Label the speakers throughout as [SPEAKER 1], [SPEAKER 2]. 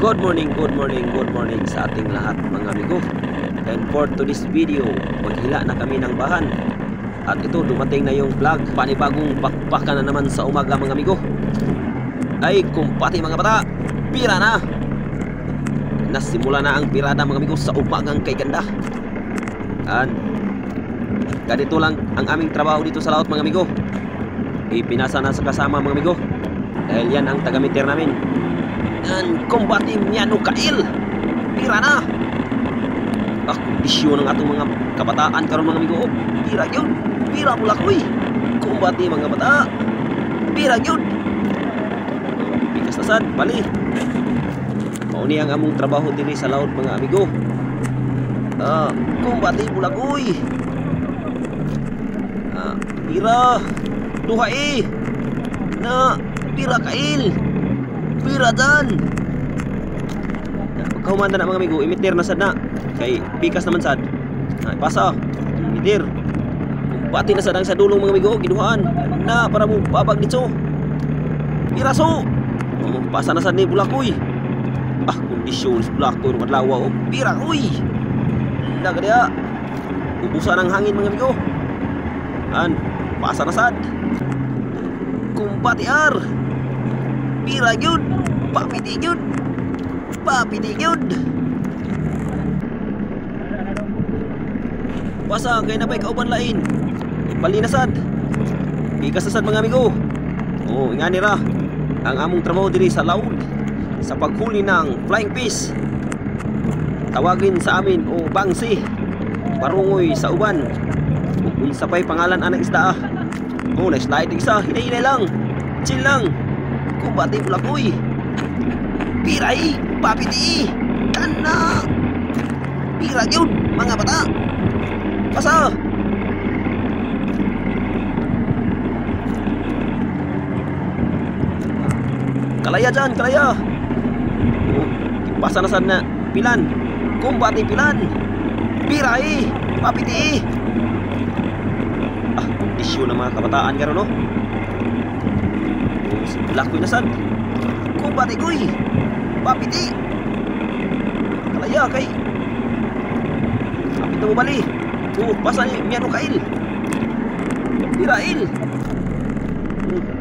[SPEAKER 1] Good morning sa ating lahat mga amigo. And for today's video, maghila na kami ng bahan. At ito, dumating na yung vlog. Panibagong bakbakan na naman sa umaga mga amigo. Ay kumpati mga bata, pira na. Nasimula na ang pirada mga amigo sa umagang kay ganda. And ganito lang ang aming trabaho dito sa laot mga amigo. Ipinasa na sa kasama mga amigo. Dahil yan ang taga-meter namin. Dan kumbati Miano Kail, pira na. Kondisyon ng atong mga kabataan karon mga amigo. Pira gyud, pira pula koy. Kumbati mga bata, pira gyud. Bikas na sad, bali. Mauni ang among trabaho diri sa laot mga amigo. Kumbati pula koy. Pira, duhai. Na, pira kail. Pira dan. Pagkahumanda na mga amigo, imitir na sad na. Kay pikas naman sad. Pasa, imitir. Kumpati na sad ang sa dulong mga amigo, giduhaan. Na para mo babag dito. Piraso. Pasa na sad ni Bulakoy. Kondisyon sa Bulakoy madlawa o pira uy. Daga dia. Ubusan ang hangin mga amigo. Pasa na sad. Kumpati ar. Pira gyud, papiti gyud, papiti gyud. Pasa kay napay kauban lain. Palinasad. Bigas na sad mga amigo. Ingani ra ang among trabaho diri sa laod sa paghuli ng flying fish. Tawagin sa amin o bangsi. Parungoy sa uban. Ug unsa pay pangalan anang isda. Na-slide isa, hinay-hinay lang. Chill lang. Kumbati Bulakoy. Piray, papiti. Kana. Pira gyud mga bata. Pasa. Kalaya dyan, kalaya. Pasa na sana pilan. Kumbati pilan. Piray, papiti. Isyu ng mga kabataan karon no. Bulakoy na sad. Kumbati koy. Papiti. Kalaya kay. Kapit na mo bali. Pasa ni Miano Kail. Pirail.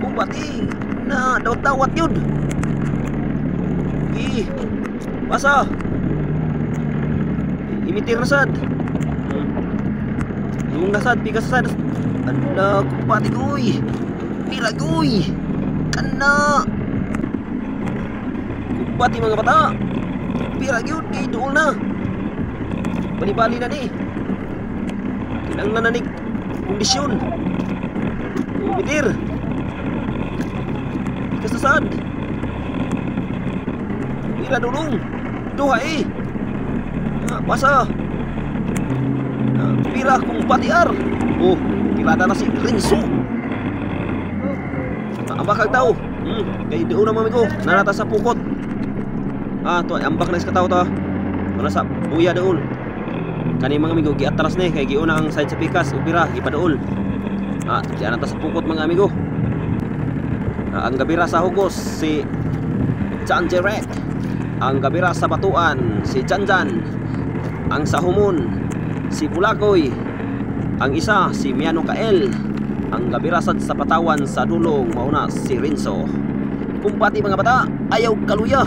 [SPEAKER 1] Kumbati. Na dawat-dawat yun. Pasa. Imitir na sad. Yung nasad, pikas sad. Kumpati koy. Pira koy. Kana. Kumpati mga bata. Pira gyud kay duol na. Bali-bali na ni. Kinanglan na ni kondisyon. Umitir. Kasasad. Pira dulong. Duhai. Pasa. Pira kumpati ar. Pirada na si Rinso. Ambak kag tao. Kay doon na mamigo. Nanata sa pukot. To ambak na is katao to. Wala sa buya doon. Kani mga amigo giatras ni kay giuna ang side sa pikas upira gipadool. Diyan nata sa pukot mga amigo. Ang gabira sa hugos si Janjerek. Ang gabira sa batuan si Janjan. Ang sa humon si Bulakoy. Ang isa si Miano Kail. Ang gabirasad sa patawan sa dulong mauna si Rinso. Kumpati mga bata, ayaw kaluya.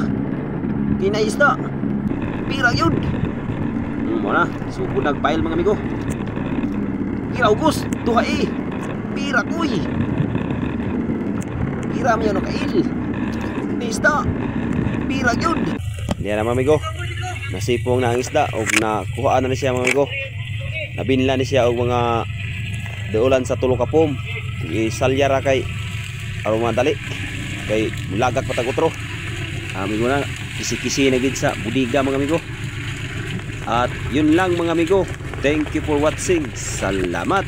[SPEAKER 1] Kinaisda. Pira yun. Muna, sugod nagpail mga amigo. Pira ugos, duhai. Pira kuy. Pira Miano Kail. Isda. Pira yun. Diyan na mga amigo. Nasipong na ang isda o nakuhaan na siya mga amigo. Nabinla ni siya og mga daulan sa tulo ka pom. Isalyara kay aron madali kay mulagak patag utro. Amigo na kisi-kisi na gid sa budiga mga amigo. At yun lang mga amigo. Thank you for watching. Salamat.